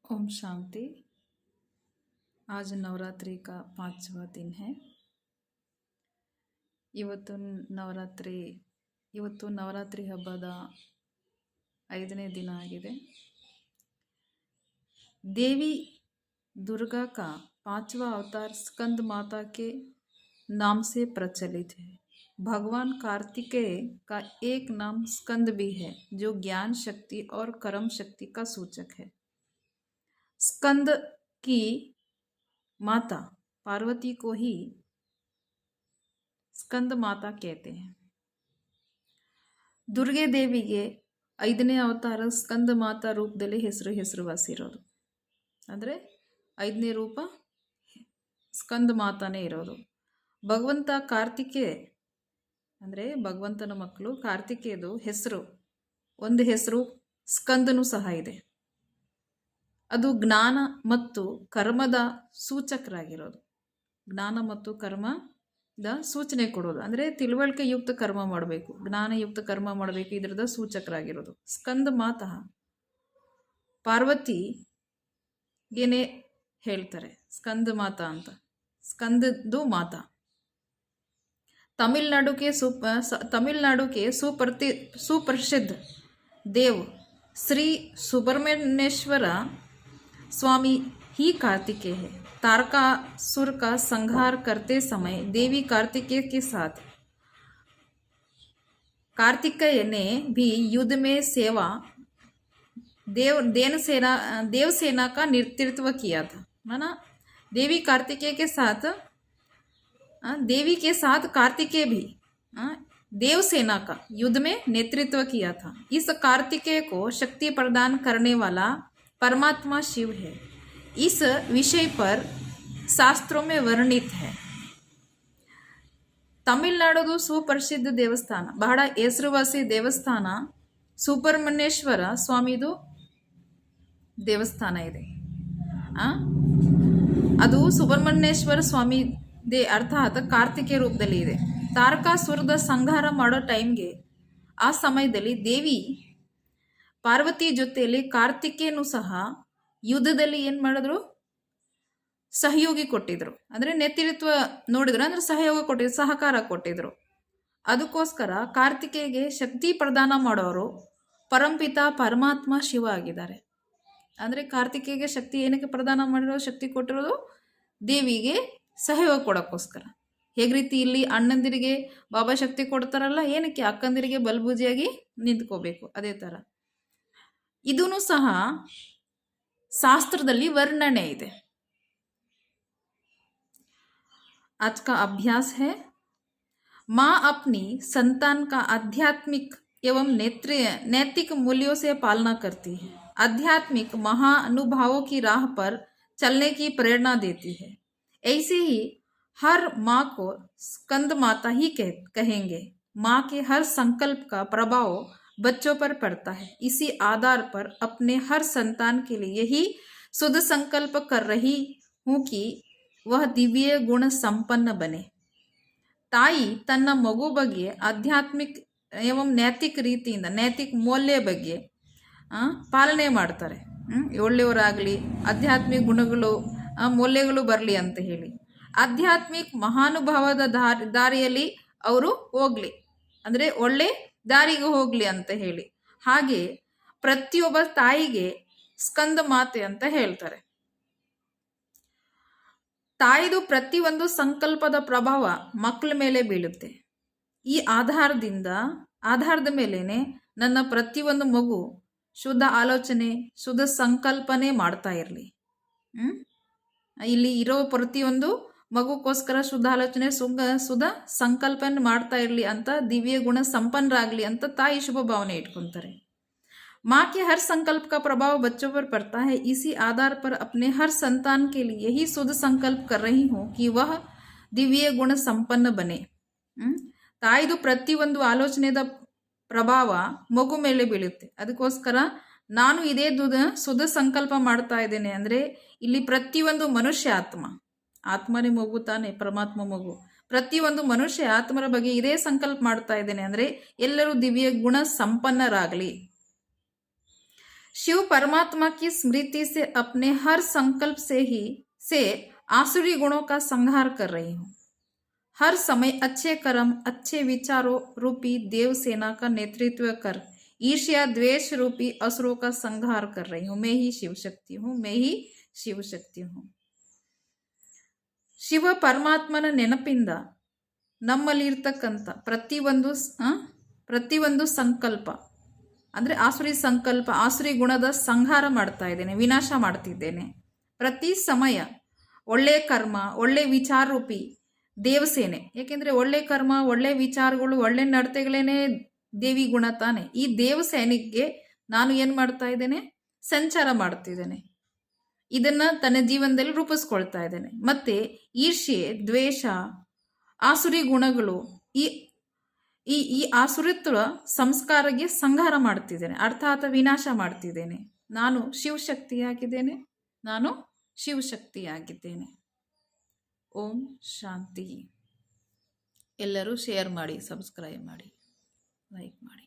ओम शांति। आज नवरात्रि का 5वां दिन है। ಇವತ್ತು ನವರಾತ್ರಿ ಹಬ್ಬದ 5ನೇ दिन ಆಗಿದೆ। देवी दुर्गा का 5वां अवतार स्कंद माता के नाम से प्रचलित है। भगवान कार्तिकेय का एक नाम स्कंद भी है, जो ज्ञान शक्ति और कर्म शक्ति का सूचक है। स्कंद की माता पार्वती को ही स्कंद माता कहते हैं। ದುರ್ಗೆ ದೇವಿಗೆ 5ನೇ ಅವತಾರ ಸ್ಕಂದ ಮಾತಾ ರೂಪದಲ್ಲಿ ಹೆಸರುವಾಸಿರೋದು. ಅಂದರೆ 5ನೇ ರೂಪ ಸ್ಕಂದ ಮಾತಾನೇ ಇರೋದು. ಭಗವಂತ ಕಾರ್ತಿಕೇಯ ಅಂದರೆ ಭಗವಂತನ ಮಕ್ಕಳು. ಕಾರ್ತಿಕೇಯದು ಒಂದು ಹೆಸರು ಸ್ಕಂದನೂ ಸಹ ಇದೆ. ಅದು ಜ್ಞಾನ ಮತ್ತು ಕರ್ಮದ ಸೂಚಕರಾಗಿರೋದು. ಜ್ಞಾನ ಮತ್ತು ಕರ್ಮದ ಸೂಚನೆ ಕೊಡೋದು. ಅಂದರೆ ತಿಳುವಳಿಕೆಯುಕ್ತ ಕರ್ಮ ಮಾಡಬೇಕು, ಜ್ಞಾನಯುಕ್ತ ಕರ್ಮ ಮಾಡಬೇಕು, ಇದರದ ಸೂಚಕರಾಗಿರೋದು. ಸ್ಕಂದ ಮಾತಾ ಪಾರ್ವತಿ ಏನೇ ಹೇಳ್ತಾರೆ ಸ್ಕಂದ ಮಾತಾ ಅಂತ. ಸ್ಕಂದದು ಮಾತಾ तमिलनाडु के सुप्रसिद्ध देव श्री सुब्रमण्येश्वर स्वामी ही कार्तिकेय है। तारकासुर का संहार करते समय देवी कार्तिकेय के साथ कार्तिकेय ने भी युद्ध में देवसेना का नेतृत्व किया था। माना देवी कार्तिकेय के साथ देवी के साथ कार्तिकेय भी देवसेना का युद्ध में नेतृत्व किया था। इस कार्तिकेय को शक्ति प्रदान करने वाला परमात्मा शिव है। इस विषय पर शास्त्रों में वर्णित है। ತಮಿಳುನಾಡುದು ಸುಪ್ರಸಿದ್ಧ ದೇವಸ್ಥಾನ, ಬಹಳ ಹೆಸರುವಾಸಿ ದೇವಸ್ಥಾನ ಸುಬ್ರಹ್ಮಣ್ಯೇಶ್ವರ ಸ್ವಾಮಿದು ದೇವಸ್ಥಾನ ಇದೆ. ಅದು ಸುಬ್ರಹ್ಮಣ್ಯೇಶ್ವರ ಸ್ವಾಮಿ ಅರ್ಥಾತ್ ಕಾರ್ತಿಕೇಯ ರೂಪದಲ್ಲಿ ಇದೆ. ತಾರಕಾಸುರದ ಸಂಹಾರ ಮಾಡೋ ಟೈಮ್ಗೆ ಆ ಸಮಯದಲ್ಲಿ ದೇವಿ ಪಾರ್ವತಿ ಜೊತೆಯಲ್ಲಿ ಕಾರ್ತಿಕೇಯನು ಸಹ ಯುದ್ಧದಲ್ಲಿ ಏನು ಮಾಡಿದ್ರು, ಸಹಯೋಗಿ ಕೊಟ್ಟಿದ್ರು. ಅಂದರೆ ನೇತೃತ್ವ ನೋಡಿದ್ರು, ಅಂದರೆ ಸಹಯೋಗ ಕೊಟ್ಟಿದ್ರು, ಸಹಕಾರ ಕೊಟ್ಟಿದ್ರು. ಅದಕ್ಕೋಸ್ಕರ ಕಾರ್ತಿಕೇಯಗೆ ಶಕ್ತಿ ಪ್ರದಾನ ಮಾಡೋರು ಪರಂಪಿತ ಪರಮಾತ್ಮ ಶಿವ ಆಗಿದ್ದಾರೆ. ಅಂದರೆ ಕಾರ್ತಿಕೇಯಗೆ ಶಕ್ತಿ ಏನಕ್ಕೆ ಪ್ರದಾನ ಮಾಡಿರೋ, ಶಕ್ತಿ ಕೊಟ್ಟಿರೋದು ದೇವಿಗೆ ಸಹಯೋಗ ಕೊಡೋಕ್ಕೋಸ್ಕರ. ಹೇಗೆ ರೀತಿ ಇಲ್ಲಿ ಅಣ್ಣಂದಿರಿಗೆ ಬಾಬಾ ಶಕ್ತಿ ಕೊಡ್ತಾರಲ್ಲ, ಏನಕ್ಕೆ ಅಕ್ಕಂದಿರಿಗೆ ಬಲ್ಬೂಜಿಯಾಗಿ ನಿಂತ್ಕೋಬೇಕು, ಅದೇ ಥರ ಇದೂ ಸಹ ಶಾಸ್ತ್ರದಲ್ಲಿ ವರ್ಣನೆ ಇದೆ. आज का अभ्यास है। माँ अपनी संतान का आध्यात्मिक एवं नैतिक मूल्यों से पालना करती है। आध्यात्मिक महानुभावों की राह पर चलने की प्रेरणा देती है। ऐसे ही हर माँ को स्कंद माता ही कहेंगे। माँ के हर संकल्प का प्रभाव बच्चों पर पड़ता है। इसी आधार पर अपने हर संतान के लिए यही शुद्ध संकल्प कर रही हूँ कि वह ದಿವ್ಯ ಗುಣ ಸಂಪನ್ನ ಬನೆ. ತಾಯಿ ತನ್ನ ಮಗು ಬಗ್ಗೆ ಆಧ್ಯಾತ್ಮಿಕ ಏವಂ ನೈತಿಕ ರೀತಿಯಿಂದ, ನೈತಿಕ ಮೌಲ್ಯ ಬಗ್ಗೆ ಪಾಲನೆ ಮಾಡ್ತಾರೆ. ಒಳ್ಳೆಯವರಾಗಲಿ, ಆಧ್ಯಾತ್ಮಿಕ ಗುಣಗಳು ಮೌಲ್ಯಗಳು ಬರಲಿ ಅಂತ ಹೇಳಿ, ಆಧ್ಯಾತ್ಮಿಕ ಮಹಾನುಭಾವದ ದಾರಿಯಲ್ಲಿ ಅವರು ಹೋಗಲಿ, ಅಂದರೆ ಒಳ್ಳೆ ದಾರಿಗೆ ಹೋಗಲಿ ಅಂತ ಹೇಳಿ. ಹಾಗೆ ಪ್ರತಿಯೊಬ್ಬ ತಾಯಿಗೆ ಸ್ಕಂದ ಮಾತೆ ಅಂತ ಹೇಳ್ತಾರೆ. ತಾಯಿದು ಪ್ರತಿಯೊಂದು ಸಂಕಲ್ಪದ ಪ್ರಭಾವ ಮಕ್ಕಳ ಮೇಲೆ ಬೀಳುತ್ತೆ. ಈ ಆಧಾರದ ಮೇಲೇನೆ ನನ್ನ ಪ್ರತಿಯೊಂದು ಮಗು ಶುದ್ಧ ಆಲೋಚನೆ, ಶುದ್ಧ ಸಂಕಲ್ಪನೆ ಮಾಡ್ತಾ ಇರಲಿ. ಇಲ್ಲಿ ಇರೋ ಪ್ರತಿಯೊಂದು ಮಗುಗೋಸ್ಕರ ಶುದ್ಧ ಆಲೋಚನೆ, ಶುದ್ಧ ಸಂಕಲ್ಪನೆ ಮಾಡ್ತಾ ಇರಲಿ ಅಂತ, ದಿವ್ಯ ಗುಣ ಸಂಪನ್ನರಾಗಲಿ ಅಂತ ತಾಯಿ ಶುಭ ಭಾವನೆ ಇಟ್ಕೊತಾರೆ. माँ के हर संकल्प का प्रभाव बच्चों पर पड़ता है। इसी आधार पर अपने हर संतान के लिए यही शुद्ध संकल्प कर रही हूँ कि वह दिव्य गुण संपन्न बने. ತಾಯಿದು ಪ್ರತಿಯೊಂದು ಆಲೋಚನೆದ ಪ್ರಭಾವ ಮಗು ಮೇಲೆ ಬೀಳುತ್ತೆ. ಅದಕ್ಕೋಸ್ಕರ ನಾನು ಇದೇ ಶುದ್ಧ ಸಂಕಲ್ಪ ಮಾಡ್ತಾ ಇದ್ದೇನೆ. ಅಂದರೆ ಇಲ್ಲಿ ಪ್ರತಿಯೊಂದು ಮನುಷ್ಯ ಆತ್ಮನೇ ಮಗು ತಾನೆ, ಪರಮಾತ್ಮ ಮಗು. ಪ್ರತಿಯೊಂದು ಮನುಷ್ಯ ಆತ್ಮರ ಬಗ್ಗೆ ಇದೇ ಸಂಕಲ್ಪ ಮಾಡ್ತಾ ಇದ್ದೇನೆ. ಅಂದರೆ ಎಲ್ಲರೂ ದಿವ್ಯ ಗುಣ ಸಂಪನ್ನರಾಗಲಿ. शिव परमात्मा की स्मृति से अपने हर संकल्प से आसुरी गुणों का संहार कर रही हूँ। हर समय अच्छे कर्म अच्छे विचारों रूपी देव सेना का नेतृत्व कर ईर्ष्या द्वेष रूपी असुरों का संहार कर रही हूँ। मैं ही शिव शक्ति हूँ, मैं ही ಶಿವ ಶಕ್ತಿ ಹೂँ. ಶಿವ ಪರಮಾತ್ಮನ ನೆನಪಿಂದ ನಮ್ಮಲ್ಲಿರ್ತಕ್ಕಂಥ ಪ್ರತಿಯೊಂದು ಸಂಕಲ್ಪ ಅಂದರೆ ಆಸುರಿ ಸಂಕಲ್ಪ ಆಸುರಿ ಗುಣದ ಸಂಹಾರ ಮಾಡ್ತಾ ಇದ್ದೇನೆ, ವಿನಾಶ ಮಾಡ್ತಿದ್ದೇನೆ. ಪ್ರತಿ ಸಮಯ ಒಳ್ಳೆ ಕರ್ಮ ಒಳ್ಳೆ ವಿಚಾರ ರೂಪಿ ದೇವಸೇನೆ, ಏಕೆಂದರೆ ಒಳ್ಳೆ ಕರ್ಮ ಒಳ್ಳೆ ವಿಚಾರಗಳು ಒಳ್ಳೆ ನಡತೆಗಳೇನೆ ದೇವಿ ಗುಣ ತಾನೆ. ಈ ದೇವಸೇನೆಗೆ ನಾನು ಏನು ಮಾಡ್ತಾ ಇದ್ದೇನೆ, ಸಂಚಾರ ಮಾಡ್ತಿದ್ದೇನೆ. ಇದನ್ನ ತನ್ನ ಜೀವನದಲ್ಲಿ ರೂಪಿಸ್ಕೊಳ್ತಾ ಇದ್ದೇನೆ. ಮತ್ತೆ ಈರ್ಷ್ಯೆ ದ್ವೇಷ ಆಸುರಿ ಗುಣಗಳು ಈ ಈ ಈ ಆಸುರಿತ್ವ ಸಂಸ್ಕಾರಕ್ಕೆ ಸಂಹಾರ ಮಾಡ್ತಿದ್ದೇನೆ, ಅರ್ಥಾತ್ ವಿನಾಶ ಮಾಡ್ತಿದ್ದೇನೆ. ನಾನು ಶಿವಶಕ್ತಿಯಾಗಿದ್ದೇನೆ, ನಾನು ಶಿವಶಕ್ತಿಯಾಗಿದ್ದೇನೆ. ಓಂ ಶಾಂತಿ. ಎಲ್ಲರೂ ಶೇರ್ ಮಾಡಿ, ಸಬ್ಸ್ಕ್ರೈಬ್ ಮಾಡಿ, ಲೈಕ್ ಮಾಡಿ.